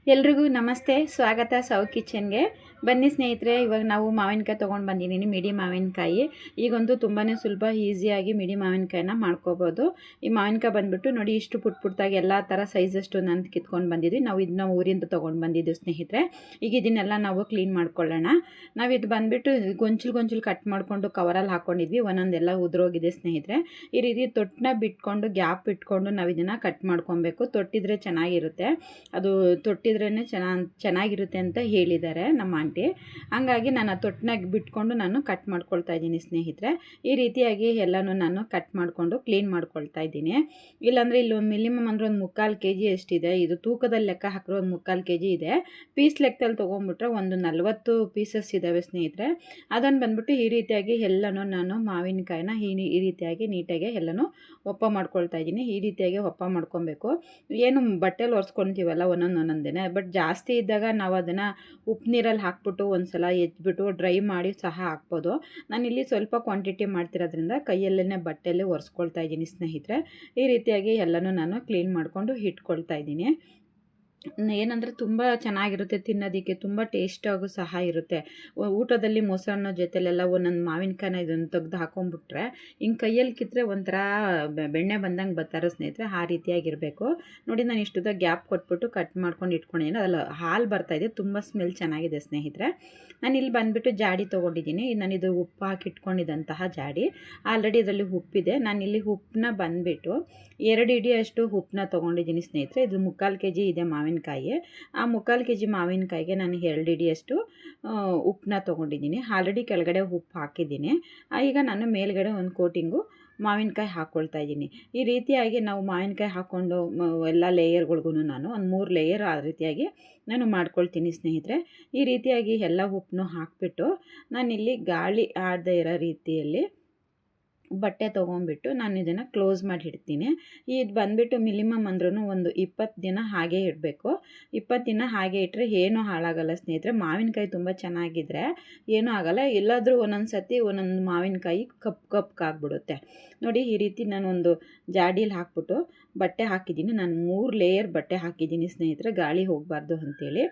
ಎಲ್ರಿಗೂ ನಮಸ್ತೆ, ಸ್ವಾಗತ ಸೌ ಕಿಚನ್ಗೆ. ಬನ್ನಿ ಸ್ನೇಹಿತರೆ, ಇವಾಗ ನಾವು ಮಾವಿನಕಾಯಿ ತೊಗೊಂಡು ಬಂದಿದ್ದೀನಿ, ಮಿಡಿ ಮಾವಿನಕಾಯಿ. ಈಗಂತೂ ತುಂಬಾ ಸುಲಭ, ಈಸಿಯಾಗಿ ಮಿಡಿ ಮಾವಿನಕಾಯಿನ ಮಾಡ್ಕೋಬೋದು. ಈ ಮಾವಿನಕಾಯಿ ಬಂದುಬಿಟ್ಟು ನೋಡಿ, ಇಷ್ಟು ಪುಟ್ಟಾಗಿ ಎಲ್ಲ ಥರ ಸೈಜಷ್ಟು ನಾನು ಕಿತ್ಕೊಂಡು ಬಂದಿದ್ವಿ. ನಾವು ಇದನ್ನ ಊರಿಂದ ತೊಗೊಂಡು ಬಂದಿದ್ದು ಸ್ನೇಹಿತರೆ. ಈಗ ಇದನ್ನೆಲ್ಲ ನಾವು ಕ್ಲೀನ್ ಮಾಡ್ಕೊಳ್ಳೋಣ. ನಾವು ಇದು ಬಂದುಬಿಟ್ಟು ಗೊಂಚಲು ಕಟ್ ಮಾಡಿಕೊಂಡು ಕವರಲ್ಲಿ ಹಾಕ್ಕೊಂಡಿದ್ವಿ. ಒಂದೊಂದೆಲ್ಲ ಉದುರೋಗಿದೆ ಸ್ನೇಹಿತರೆ. ಈ ರೀತಿ ತೊಟ್ಟನ್ನ ಬಿಟ್ಕೊಂಡು ಗ್ಯಾಪ್ ಇಟ್ಕೊಂಡು ನಾವು ಇದನ್ನು ಕಟ್ ಮಾಡ್ಕೊಬೇಕು. ತೊಟ್ಟಿದ್ರೆ ಚೆನ್ನಾಗಿರುತ್ತೆ, ಅದು ತೊಟ್ಟಿದ್ರೇ ಚೆನ್ನಾಗಿರುತ್ತೆ ಅಂತ ಹೇಳಿದ್ದಾರೆ ನಮ್ಮ ಆಂಟಿ. ಹಂಗಾಗಿ ನಾನು ಆ ತೊಟ್ಟನಾಗ ಬಿಟ್ಕೊಂಡು ನಾನು ಕಟ್ ಮಾಡ್ಕೊಳ್ತಾ ಇದ್ದೀನಿ ಸ್ನೇಹಿತರೆ. ಈ ರೀತಿಯಾಗಿ ಎಲ್ಲನೂ ನಾನು ಕಟ್ ಮಾಡಿಕೊಂಡು ಕ್ಲೀನ್ ಮಾಡ್ಕೊಳ್ತಾ ಇದ್ದೀನಿ. ಇಲ್ಲಾಂದರೆ ಇಲ್ಲಿ ಒಂದು ಮಿನಿಮಮ್ ಅಂದರೆ ಒಂದು 3/4 kg ಎಷ್ಟಿದೆ, ಇದು ತೂಕದಲ್ಲಿ ಲೆಕ್ಕ ಹಾಕಿರೋ ಒಂದು 3/4 kg ಇದೆ. ಪೀಸ್ ಲೆಕ್ಕದಲ್ಲಿ ತೊಗೊಂಡ್ಬಿಟ್ರೆ ಒಂದು 40 ಪೀಸಸ್ ಇದ್ದಾವೆ ಸ್ನೇಹಿತರೆ. ಅದನ್ನು ಬಂದ್ಬಿಟ್ಟು ಈ ರೀತಿಯಾಗಿ ಎಲ್ಲನೂ ನಾನು ಮಾವಿನಕಾಯಿನ ಈ ರೀತಿಯಾಗಿ ನೀಟಾಗಿ ಎಲ್ಲನೂ ಒಪ್ಪ ಮಾಡ್ಕೊಳ್ತಾ ಇದ್ದೀನಿ. ಈ ರೀತಿಯಾಗಿ ಒಪ್ಪ ಮಾಡ್ಕೊಬೇಕು. ಏನು ಬಟ್ಟೆಲಿ ಒರೆಸ್ಕೊತೀವಲ್ಲ ಒಂದೊಂದೇ, ಬಟ್ ಜಾಸ್ತಿ ಇದ್ದಾಗ ನಾವು ಅದನ್ನು ಉಪ್ಪು ನೀರಲ್ಲಿ ಹಾಕ್ಬಿಟ್ಟು ಒಂದು ಸಲ ಎತ್ಬಿಟ್ಟು ಡ್ರೈ ಮಾಡಿ ಸಹ ಹಾಕ್ಬೋದು. ನಾನಿಲ್ಲಿ ಸ್ವಲ್ಪ ಕ್ವಾಂಟಿಟಿ ಮಾಡ್ತಿರೋದ್ರಿಂದ ಕೈಯಲ್ಲೇ ಬಟ್ಟೆಯಲ್ಲಿ ಒರೆಸ್ಕೊಳ್ತಾ ಇದ್ದೀನಿ ಸ್ನೇಹಿತರೆ. ಈ ರೀತಿಯಾಗಿ ಎಲ್ಲನೂ ನಾನು ಕ್ಲೀನ್ ಮಾಡಿಕೊಂಡು ಇಟ್ಕೊಳ್ತಾ ಇದ್ದೀನಿ. ಏನಂದರೆ ತುಂಬ ಚೆನ್ನಾಗಿರುತ್ತೆ ತಿನ್ನೋದಕ್ಕೆ, ತುಂಬ ಟೇಸ್ಟಾಗೂ ಸಹ ಇರುತ್ತೆ. ಊಟದಲ್ಲಿ ಮೊಸರನ್ನ ಜೊತೆಲೆಲ್ಲ ಒಂದೊಂದು ಮಾವಿನಕಾಯಿನ ಇದನ್ನು ತೆಗ್ದು ಹಾಕೊಂಡ್ಬಿಟ್ರೆ ಹಿಂಗೆ ಕೈಯಲ್ಲಿ ಕಿತ್ತರೆ ಒಂಥರ ಬೆಣ್ಣೆ ಬಂದಂಗೆ ಬರ್ತಾರೆ ಸ್ನೇಹಿತರೆ. ಆ ರೀತಿಯಾಗಿರಬೇಕು ನೋಡಿ. ನಾನು ಇಷ್ಟುದ ಗ್ಯಾಪ್ ಕೊಟ್ಬಿಟ್ಟು ಕಟ್ ಮಾಡ್ಕೊಂಡು ಇಟ್ಕೊಂಡಿದ್ದೀನಿ. ಅಲ್ಲ, ಹಾಲು ಬರ್ತಾಯಿದೆ, ತುಂಬ ಸ್ಮೆಲ್ ಚೆನ್ನಾಗಿದೆ ಸ್ನೇಹಿತರೆ. ನಾನು ಇಲ್ಲಿ ಬಂದುಬಿಟ್ಟು ಜಾಡಿ ತೊಗೊಂಡಿದ್ದೀನಿ. ನಾನಿದು ಉಪ್ಪು ಹಾಕಿ ಇಟ್ಕೊಂಡಿದ್ದಂತಹ ಜಾಡಿ. ಆಲ್ರೆಡಿ ಇದರಲ್ಲಿ ಉಪ್ಪಿದೆ. ನಾನಿಲ್ಲಿ ಉಪ್ಪನ್ನ ಬಂದುಬಿಟ್ಟು 2 ಇಡಿಯಷ್ಟು ಉಪ್ಪನ್ನ ತೊಗೊಂಡಿದ್ದೀನಿ ಸ್ನೇಹಿತರೆ. ಇದು 3/4 kg ಇದೆ ಮಾವಿನಕಾಯಿ. ಆ 3/4 kg ಮಾವಿನಕಾಯಿಗೆ ನಾನು 2 ಇಡಿಯಷ್ಟು ಉಪ್ಪನ್ನ ತೊಗೊಂಡಿದ್ದೀನಿ. ಆಲ್ರೆಡಿ ಕೆಳಗಡೆ ಉಪ್ಪು ಹಾಕಿದ್ದೀನಿ. ಈಗ ನಾನು ಮೇಲ್ಗಡೆ ಒಂದು ಕೋಟಿಂಗು ಮಾವಿನಕಾಯಿ ಹಾಕ್ಕೊಳ್ತಾ ಇದ್ದೀನಿ. ಈ ರೀತಿಯಾಗಿ ನಾವು ಮಾವಿನಕಾಯಿ ಹಾಕ್ಕೊಂಡು ಎಲ್ಲ ಲೇಯರ್ಗಳಿಗೂ ನಾನು ಒಂದು 3 ಲೇಯರ್ ಆ ರೀತಿಯಾಗಿ ನಾನು ಮಾಡ್ಕೊಳ್ತೀನಿ ಸ್ನೇಹಿತರೆ. ಈ ರೀತಿಯಾಗಿ ಎಲ್ಲ ಉಪ್ಪನ್ನು ಹಾಕಿಬಿಟ್ಟು ನಾನಿಲ್ಲಿ ಗಾಳಿ ಆಡದೇ ಇರೋ ರೀತಿಯಲ್ಲಿ ಬಟ್ಟೆ ತೊಗೊಂಡ್ಬಿಟ್ಟು ನಾನು ಇದನ್ನು ಕ್ಲೋಸ್ ಮಾಡಿ ಇಡ್ತೀನಿ. ಇದು ಬಂದುಬಿಟ್ಟು ಮಿನಿಮಮ್ ಅಂದ್ರೂ ಒಂದು 20 ದಿನ ಹಾಗೆ ಇಡಬೇಕು. 20 ದಿನ ಹಾಗೆ ಇಟ್ಟರೆ ಏನೂ ಹಾಳಾಗಲ್ಲ ಸ್ನೇಹಿತರೆ. ಮಾವಿನಕಾಯಿ ತುಂಬ ಚೆನ್ನಾಗಿದ್ದರೆ ಏನೂ ಆಗೋಲ್ಲ. ಎಲ್ಲಾದರೂ ಒಂದೊಂದು ಸತಿ ಒಂದೊಂದು ಮಾವಿನಕಾಯಿ ಕಪ್ಪಾಗ್ಬಿಡುತ್ತೆ ನೋಡಿ. ಈ ರೀತಿ ನಾನು ಒಂದು ಜಾಡೀಲಿ ಹಾಕ್ಬಿಟ್ಟು ಬಟ್ಟೆ ಹಾಕಿದ್ದೀನಿ. ನಾನು 3 ಲೇಯರ್ ಬಟ್ಟೆ ಹಾಕಿದ್ದೀನಿ ಸ್ನೇಹಿತರೆ, ಗಾಳಿ ಹೋಗಬಾರ್ದು ಅಂಥೇಳಿ.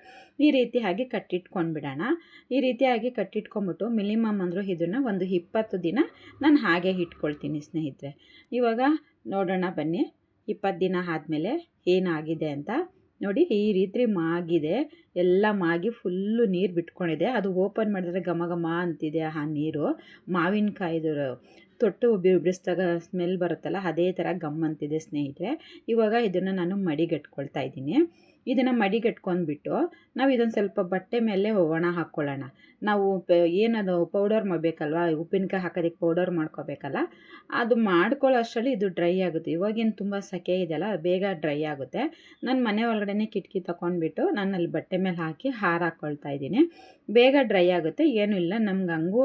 ಈ ರೀತಿಯಾಗಿ ಕಟ್ಟಿಟ್ಕೊಂಡ್ಬಿಡೋಣ. ಈ ರೀತಿಯಾಗಿ ಕಟ್ಟಿಟ್ಕೊಂಬಿಟ್ಟು ಮಿನಿಮಮ್ ಅಂದರೂ ಇದನ್ನು ಒಂದು 20 ದಿನ ನಾನು ಹಾಗೆ ಇಟ್ಕೊಳ್ತೀನಿ ಸ್ನೇಹಿತರೆ. ಇವಾಗ ನೋಡೋಣ ಬನ್ನಿ, 20 ದಿನ ಆದಮೇಲೆ ಏನಾಗಿದೆ ಅಂತ ನೋಡಿ. ಈ ರೀತಿ ಮಾಗಿದೆ, ಎಲ್ಲ ಮಾಗಿ ಫುಲ್ಲು ನೀರು ಬಿಟ್ಕೊಂಡಿದೆ. ಅದು ಓಪನ್ ಮಾಡಿದ್ರೆ ಘಮ ಘಮ ಅಂತಿದೆ ಆ ನೀರು. ಮಾವಿನಕಾಯಿದು ತೊಟ್ಟು ಬಿಡಿಸಿದಾಗ ಸ್ಮೆಲ್ ಬರುತ್ತಲ್ಲ, ಅದೇ ಥರ ಗಮ್ ಅಂತಿದೆ ಸ್ನೇಹಿತರೆ. ಇವಾಗ ಇದನ್ನು ನಾನು ಮಡಿಗಟ್ಕೊಳ್ತಾ ಇದ್ದೀನಿ. ಇದನ್ನು ಮಡಿಗಟ್ಕೊಂಡ್ಬಿಟ್ಟು ನಾವು ಇದೊಂದು ಸ್ವಲ್ಪ ಬಟ್ಟೆ ಮೇಲೆ ಒಣ ಹಾಕ್ಕೊಳ್ಳೋಣ. ನಾವು ಏನದು ಪೌಡರ್ ಮಾಡಬೇಕಲ್ವ, ಉಪ್ಪಿನಕಾಯಿ ಹಾಕೋದಕ್ಕೆ ಪೌಡರ್ ಮಾಡ್ಕೋಬೇಕಲ್ಲ, ಅದು ಮಾಡ್ಕೊಳ್ಳೋ ಅಷ್ಟರಲ್ಲಿ ಇದು ಡ್ರೈ ಆಗುತ್ತೆ. ಇವಾಗೇನು ತುಂಬ ಸೆಕೆ ಇದೆಯಲ್ಲ, ಬೇಗ ಡ್ರೈ ಆಗುತ್ತೆ. ನಾನು ಮನೆ ಒಳಗಡೆ ಕಿಟಕಿ ತಗೊಂಡ್ಬಿಟ್ಟು ನಾನು ಅಲ್ಲಿ ಬಟ್ಟೆ ಮೇಲೆ ಹಾಕಿ ಹಾಕ್ಕೊಳ್ತಾ ಇದ್ದೀನಿ. ಬೇಗ ಡ್ರೈ ಆಗುತ್ತೆ, ಏನೂ ಇಲ್ಲ. ನಮ್ಗೆ ಹಂಗೂ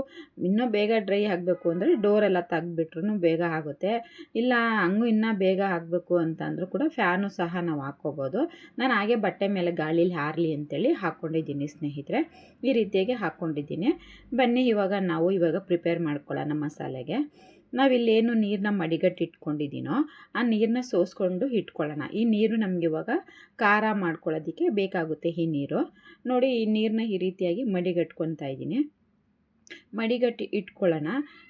ಇನ್ನೂ ಬೇಗ ಡ್ರೈ ಆಗಬೇಕು ಅಂದರೆ ಡೋರೆಲ್ಲ ತೆಗ್ದುಬಿಟ್ರೂ ಬೇಗ ಆಗುತ್ತೆ. ಇಲ್ಲ ಹಂಗೂ ಇನ್ನೂ ಬೇಗ ಆಗಬೇಕು ಅಂತಂದ್ರೂ ಕೂಡ ಫ್ಯಾನು ಸಹ ನಾವು ಹಾಕ್ಕೋಬೋದು. ನಾನು ಹಾಗೆ ಬಟ್ಟೆ ಮೇಲೆ ಗಾಳೀಲಿ ಹಾರಲಿ ಅಂತೇಳಿ ಹಾಕ್ಕೊಂಡಿದ್ದೀನಿ ಸ್ನೇಹಿತರೆ. ಈ ರೀತಿಯಾಗಿ ಹಾಕ್ಕೊಂಡಿದ್ದೀನಿ. ಬನ್ನಿ ಇವಾಗ ಪ್ರಿಪೇರ್ ಮಾಡ್ಕೊಳ್ಳೋಣ ಮಸಾಲೆಗೆ. ನಾವಿಲ್ಲೇನು ನೀರನ್ನ ಮಡಿಗಟ್ಟಿಟ್ಕೊಂಡಿದ್ದೀನೋ ಆ ನೀರನ್ನ ಸೋಸ್ಕೊಂಡು ಇಟ್ಕೊಳ್ಳೋಣ. ಈ ನೀರು ನಮಗೆ ಇವಾಗ ಖಾರ ಮಾಡ್ಕೊಳ್ಳೋದಕ್ಕೆ ಬೇಕಾಗುತ್ತೆ. ಈ ನೀರು ನೋಡಿ, ಈ ನೀರನ್ನ ಈ ರೀತಿಯಾಗಿ ಮಡಿಗಟ್ಕೊತಾ ಇದ್ದೀನಿ. ಮಡಿಗಟ್ಟಿ ಇಟ್ಕೊಳ್ಳೋಣ.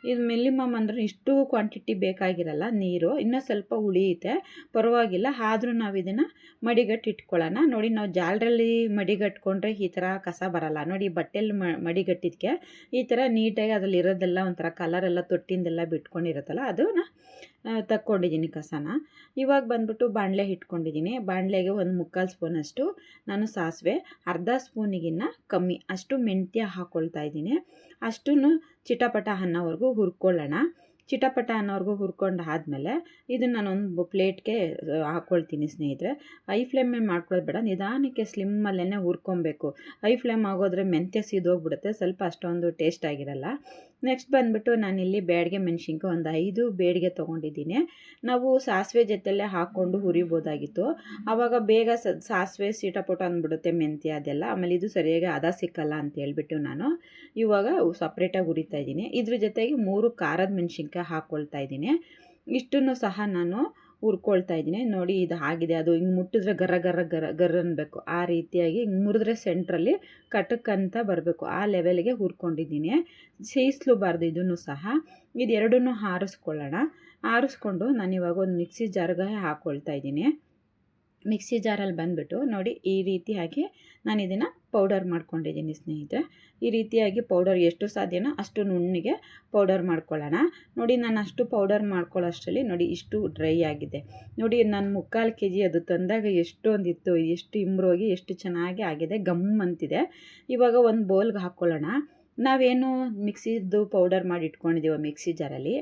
ಇದು ಮಿನಿಮಮ್ ಅಂದರೆ ಇಷ್ಟು ಕ್ವಾಂಟಿಟಿ ಬೇಕಾಗಿರಲ್ಲ ನೀರು, ಇನ್ನೂ ಸ್ವಲ್ಪ ಉಳಿಯುತ್ತೆ, ಪರವಾಗಿಲ್ಲ. ಆದರೂ ನಾವು ಇದನ್ನು ಮಡಿಗಟ್ಟಿ ಇಟ್ಕೊಳ್ಳೋಣ. ನೋಡಿ, ನಾವು ಜಾಲರಲ್ಲಿ ಮಡಿಗಟ್ಕೊಂಡ್ರೆ ಈ ಥರ ಕಸ ಬರಲ್ಲ ನೋಡಿ. ಬಟ್ಟೆಯಲ್ಲಿ ಮಡಿಗಟ್ಟಿದ್ದಕ್ಕೆ ಈ ಥರ ನೀಟಾಗಿ ಅದರಲ್ಲಿ ಇರೋದೆಲ್ಲ ಒಂಥರ ಕಲರೆಲ್ಲ ತೊಟ್ಟಿಂದೆಲ್ಲ ಬಿಟ್ಕೊಂಡಿರುತ್ತಲ್ಲ, ಅದನ್ನು ತಕ್ಕೊಂಡಿದ್ದೀನಿ ಕಸನ. ಇವಾಗ ಬಂದ್ಬಿಟ್ಟು ಬಾಣಲೆ ಇಟ್ಕೊಂಡಿದ್ದೀನಿ. ಬಾಣಲೆಗೆ ಒಂದು 3/4 ಸ್ಪೂನಷ್ಟು ನಾನು ಸಾಸಿವೆ, ಅರ್ಧ ಸ್ಪೂನಿಗಿನ್ನ ಕಮ್ಮಿ ಅಷ್ಟು ಮೆಂತ್ಯ ಹಾಕ್ಕೊಳ್ತಾ ಇದ್ದೀನಿ. ಅಷ್ಟನ್ನು ಚಿಟಪಟ ಅನ್ನೋವರೆಗೂ ಹುರ್ಕೊಳ್ಳೋಣ. ಚಿಟಪಟ ಅನ್ನೋವರೆಗೂ ಹುರ್ಕೊಂಡು ಆದಮೇಲೆ ಇದನ್ನು ನಾನೊಂದು ಪ್ಲೇಟ್ಗೆ ಹಾಕ್ಕೊಳ್ತೀನಿ ಸ್ನೇಹಿತರೆ. ಹೈ ಫ್ಲೇಮ್ ಮೇಲೆ ಮಾಡ್ಕೊಳ್ಳೋದು ಬೇಡ, ನಿಧಾನಕ್ಕೆ ಸ್ಲಿಮ್ಮಲ್ಲೇ ಹುರ್ಕೊಬೇಕು. ಹೈ ಫ್ಲೇಮ್ ಆಗೋದ್ರೆ ಮೆಂತ್ಯ ಸೀದೋಗ್ಬಿಡುತ್ತೆ, ಸ್ವಲ್ಪ ಅಷ್ಟೊಂದು ಟೇಸ್ಟ್ ಆಗಿರಲ್ಲ. ನೆಕ್ಸ್ಟ್ ಬಂದುಬಿಟ್ಟು ನಾನಿಲ್ಲಿ ಬ್ಯಾಡಿಗೆ ಮೆಣಸಿನ್ಕಾಯಿ ಒಂದು 5 ಬೇಡಿಗೆ ತೊಗೊಂಡಿದ್ದೀನಿ. ನಾವು ಸಾಸಿವೆ ಜೊತೆಯಲ್ಲೇ ಹಾಕ್ಕೊಂಡು ಹುರಿಬೋದಾಗಿತ್ತು, ಆವಾಗ ಬೇಗ ಸಾಸಿವೆ ಸಿಟಪಟ ಅಂದ್ಬಿಡುತ್ತೆ ಮೆಂತ್ಯ ಅದೆಲ್ಲ. ಆಮೇಲೆ ಇದು ಸರಿಯಾಗಿ ಹದ ಸಿಕ್ಕಲ್ಲ ಅಂತ ಹೇಳ್ಬಿಟ್ಟು ನಾನು ಇವಾಗ ಸಪ್ರೇಟಾಗಿ ಹುರಿತಾ ಇದ್ದೀನಿ. ಇದ್ರ ಜೊತೆಗೆ 3 ಖಾರದ ಮೆಣಸಿನ್ಕಾಯಿ ಹಾಕ್ಕೊಳ್ತಾ ಇದ್ದೀನಿ. ಇಷ್ಟನ್ನು ಸಹ ನಾನು ಹುರ್ಕೊಳ್ತಾ ಇದ್ದೀನಿ. ನೋಡಿ ಇದು ಆಗಿದೆ, ಅದು ಹಿಂಗೆ ಮುಟ್ಟಿದ್ರೆ ಗರ್ರ ಗರ್ರ ಗರ್ರ ಗರ್ರ ಅನ್ಬೇಕು, ಆ ರೀತಿಯಾಗಿ ಹಿಂಗೆ ಮುರಿದ್ರೆ ಸೆಂಟ್ರಲ್ಲಿ ಕಟಕ್ಕಂತ ಬರಬೇಕು, ಆ ಲೆವೆಲ್ಗೆ ಹುರ್ಕೊಂಡಿದ್ದೀನಿ. ಸೇಯಿಸ್ಲೂಬಾರ್ದು ಇದನ್ನು ಸಹ. ಇದೆರಡನ್ನೂ ಆರಿಸ್ಕೊಳ್ಳೋಣ. ಆರಿಸ್ಕೊಂಡು ನಾನಿವಾಗ ಒಂದು ಮಿಕ್ಸಿ ಜಾರ್ಗೆ ಹಾಕ್ಕೊಳ್ತಾ ಇದ್ದೀನಿ. ಮಿಕ್ಸಿ ಜಾರಲ್ಲಿ ಬಂದುಬಿಟ್ಟು ನೋಡಿ ಈ ರೀತಿಯಾಗಿ ನಾನು ಇದನ್ನು ಪೌಡರ್ ಮಾಡ್ಕೊಂಡಿದ್ದೀನಿ ಸ್ನೇಹಿತರೆ. ಈ ರೀತಿಯಾಗಿ ಪೌಡರ್ ಎಷ್ಟು ಸಾಧ್ಯನೋ ಅಷ್ಟು ನುಣ್ಣಗೆ ಪೌಡರ್ ಮಾಡ್ಕೊಳ್ಳೋಣ. ನೋಡಿ ನಾನು ಅಷ್ಟು ಪೌಡರ್ ಮಾಡ್ಕೊಳ್ಳೋಷ್ಟರಲ್ಲಿ ನೋಡಿ ಇಷ್ಟು ಡ್ರೈ ಆಗಿದೆ. ನೋಡಿ ನಾನು 3/4 kg ಅದು ತಂದಾಗ ಎಷ್ಟೊಂದಿತ್ತು, ಎಷ್ಟು ಇಂಬ್ರೋಗಿ ಎಷ್ಟು ಚೆನ್ನಾಗಿ ಆಗಿದೆ, ಗಮ್ ಅಂತಿದೆ. ಇವಾಗ ಒಂದು ಬೌಲ್ಗೆ ಹಾಕ್ಕೊಳ್ಳೋಣ. ನಾವೇನು ಮಿಕ್ಸಿದು ಪೌಡರ್ ಮಾಡಿ ಇಟ್ಕೊಂಡಿದ್ದೀವೋ ಮಿಕ್ಸಿ ಜಾರಲ್ಲಿ,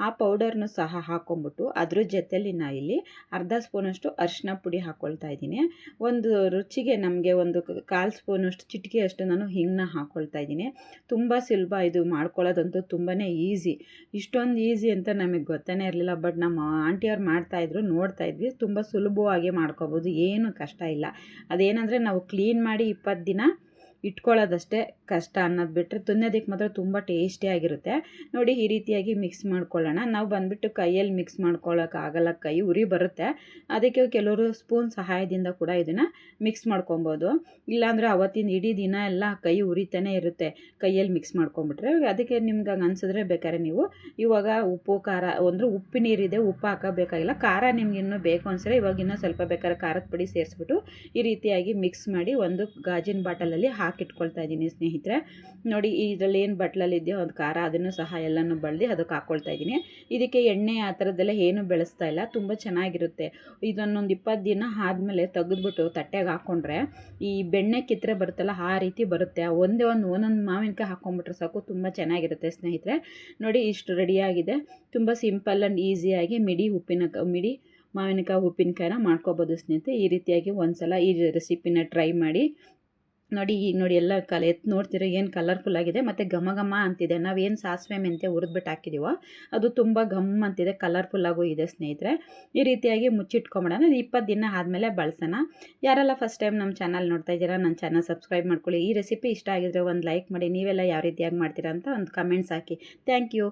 ಆ ಪೌಡರ್ನು ಸಹ ಹಾಕ್ಕೊಂಬಿಟ್ಟು ಅದ್ರ ಜೊತೆಯಲ್ಲಿ ಇಲ್ಲಿ ಅರ್ಧ ಸ್ಪೂನಷ್ಟು ಅರಿಶಿನ ಪುಡಿ ಹಾಕ್ಕೊಳ್ತಾ ಇದ್ದೀನಿ. ಒಂದು ರುಚಿಗೆ ನಮಗೆ ಒಂದು 1/4 ಸ್ಪೂನಷ್ಟು ಚಿಟಿಕೆಯಷ್ಟು ನಾನು ಹಿಂಗನ್ನ ಹಾಕ್ಕೊಳ್ತಾ ಇದ್ದೀನಿ. ತುಂಬ ಸುಲಭ ಇದು ಮಾಡ್ಕೊಳ್ಳೋದಂತೂ ತುಂಬಾ ಈಸಿ. ಇಷ್ಟೊಂದು ಈಸಿ ಅಂತ ನಮಗೆ ಗೊತ್ತೇ ಇರಲಿಲ್ಲ. ಬಟ್ ನಮ್ಮ ಆಂಟಿಯವ್ರು ಮಾಡ್ತಾಯಿದ್ರು, ನೋಡ್ತಾ ಇದ್ವಿ. ತುಂಬ ಸುಲಭವಾಗಿ ಮಾಡ್ಕೊಬೋದು, ಏನು ಕಷ್ಟ ಇಲ್ಲ. ಅದೇನಂದರೆ ನಾವು ಕ್ಲೀನ್ ಮಾಡಿ 20 ದಿನ ಇಟ್ಕೊಳ್ಳೋದಷ್ಟೇ ಕಷ್ಟ ಅನ್ನೋದು ಬಿಟ್ಟರೆ ತಿನ್ನೋದಕ್ಕೆ ಮಾತ್ರ ತುಂಬ ಟೇಸ್ಟಿಯಾಗಿರುತ್ತೆ. ನೋಡಿ ಈ ರೀತಿಯಾಗಿ ಮಿಕ್ಸ್ ಮಾಡ್ಕೊಳ್ಳೋಣ. ನಾವು ಬಂದುಬಿಟ್ಟು ಕೈಯಲ್ಲಿ ಮಿಕ್ಸ್ ಮಾಡ್ಕೊಳ್ಳೋಕ್ಕಾಗಲ್ಲ, ಕೈ ಉರಿ ಬರುತ್ತೆ. ಅದಕ್ಕೆ ಕೆಲವರು ಸ್ಪೂನ್ ಸಹಾಯದಿಂದ ಕೂಡ ಇದನ್ನು ಮಿಕ್ಸ್ ಮಾಡ್ಕೊಬೋದು. ಇಲ್ಲಾಂದರೆ ಅವತ್ತಿನ ಇಡೀ ದಿನ ಎಲ್ಲ ಕೈ ಉರಿತಾನೆ ಇರುತ್ತೆ ಕೈಯಲ್ಲಿ ಮಿಕ್ಸ್ ಮಾಡ್ಕೊಂಬಿಟ್ರೆ. ಅದಕ್ಕೆ ನಿಮ್ಗೆ ಹಂಗೆ ಅನಿಸಿದ್ರೆ ಬೇಕಾದ್ರೆ ನೀವು ಇವಾಗ ಉಪ್ಪು ಖಾರ ಅಂದರೆ ಉಪ್ಪು ನೀರಿದೆ, ಉಪ್ಪು ಹಾಕೋಬೇಕಾಗಿಲ್ಲ. ಖಾರ ನಿಮ್ಗೆ ಇನ್ನೂ ಬೇಕು ಅನಿಸಿದ್ರೆ ಇವಾಗ ಇನ್ನೂ ಸ್ವಲ್ಪ ಬೇಕಾದ್ರೆ ಖಾರದ ಪುಡಿ ಸೇರಿಸ್ಬಿಟ್ಟು ಈ ರೀತಿಯಾಗಿ ಮಿಕ್ಸ್ ಮಾಡಿ ಒಂದು ಗಾಜಿನ ಬಾಟಲಲ್ಲಿ ಹಾಕಿಟ್ಕೊಳ್ತಾ ಇದ್ದೀನಿ ಸ್ನೇಹಿತರೆ. ನೋಡಿ ಇದರಲ್ಲಿ ಏನು ಬಟ್ಲಲ್ಲಿದೆಯೋ ಒಂದು ಖಾರ ಅದನ್ನು ಸಹ ಎಲ್ಲನೂ ಬಳ್ದು ಅದಕ್ಕೆ ಹಾಕ್ಕೊಳ್ತಾ ಇದ್ದೀನಿ. ಇದಕ್ಕೆ ಎಣ್ಣೆ ಆ ಥರದ್ದೆಲ್ಲ ಏನೂ ಬೆಳೆಸ್ತಾ ಇಲ್ಲ, ತುಂಬ ಚೆನ್ನಾಗಿರುತ್ತೆ. ಇದನ್ನೊಂದು 20 ದಿನ ಆದಮೇಲೆ ತೆಗೆದ್ಬಿಟ್ಟು ತಟ್ಟೆಗೆ ಹಾಕ್ಕೊಂಡ್ರೆ ಈ ಬೆಣ್ಣೆ ಕಿತ್ತರೆ ಬರುತ್ತಲ್ಲ ಆ ರೀತಿ ಬರುತ್ತೆ. ಒಂದೊಂದು ಮಾವಿನಕಾಯಿ ಹಾಕ್ಕೊಂಬಿಟ್ರೆ ಸಾಕು, ತುಂಬ ಚೆನ್ನಾಗಿರುತ್ತೆ ಸ್ನೇಹಿತರೆ. ನೋಡಿ ಇಷ್ಟು ರೆಡಿಯಾಗಿದೆ. ತುಂಬ ಸಿಂಪಲ್ ಆ್ಯಂಡ್ ಈಸಿಯಾಗಿ ಮಿಡಿ ಮಾವಿನಕಾಯಿ ಉಪ್ಪಿನಕಾಯಿನ ಮಾಡ್ಕೋಬೋದು ಸ್ನೇಹಿತರೆ. ಈ ರೀತಿಯಾಗಿ ಒಂದು ಸಲ ಈ ರೆಸಿಪಿನ ಟ್ರೈ ಮಾಡಿ ನೋಡಿ. ನೋಡಿ ಎಲ್ಲ ಎತ್ತು ನೋಡ್ತೀರಾ ಏನು ಕಲರ್ಫುಲ್ ಆಗಿದೆ ಮತ್ತು ಘಮ ಘಮ ಅಂತಿದೆ. ನಾವೇನು ಸಾಸಿವೆ ಮೆಂತ್ಯ ಹುರಿದ್ಬಿಟ್ಟು ಹಾಕಿದ್ದೀವೋ ಅದು ತುಂಬ ಘಮ್ ಅಂತಿದೆ, ಕಲರ್ಫುಲ್ಲಾಗೂ ಇದೆ ಸ್ನೇಹಿತರೆ. ಈ ರೀತಿಯಾಗಿ ಮುಚ್ಚಿಟ್ಕೊಂಬಿಡೋಣ. 20 ದಿನ ಆದಮೇಲೆ ಬಳಸೋಣ. ಯಾರೆಲ್ಲ ಫಸ್ಟ್ ಟೈಮ್ ನಮ್ಮ ಚಾನಲ್ ನೋಡ್ತಾ ಇದ್ದೀರಾ, ನನ್ನ ಚಾನಲ್ ಸಬ್ಸ್ಕ್ರೈಬ್ ಮಾಡ್ಕೊಳ್ಳಿ. ಈ ರೆಸಿಪಿ ಇಷ್ಟ ಆಗಿದ್ರೆ ಒಂದು ಲೈಕ್ ಮಾಡಿ. ನೀವೆಲ್ಲ ಯಾವ ರೀತಿಯಾಗಿ ಮಾಡ್ತೀರಾ ಅಂತ ಒಂದು ಕಮೆಂಟ್ಸ್ ಹಾಕಿ. Thank you.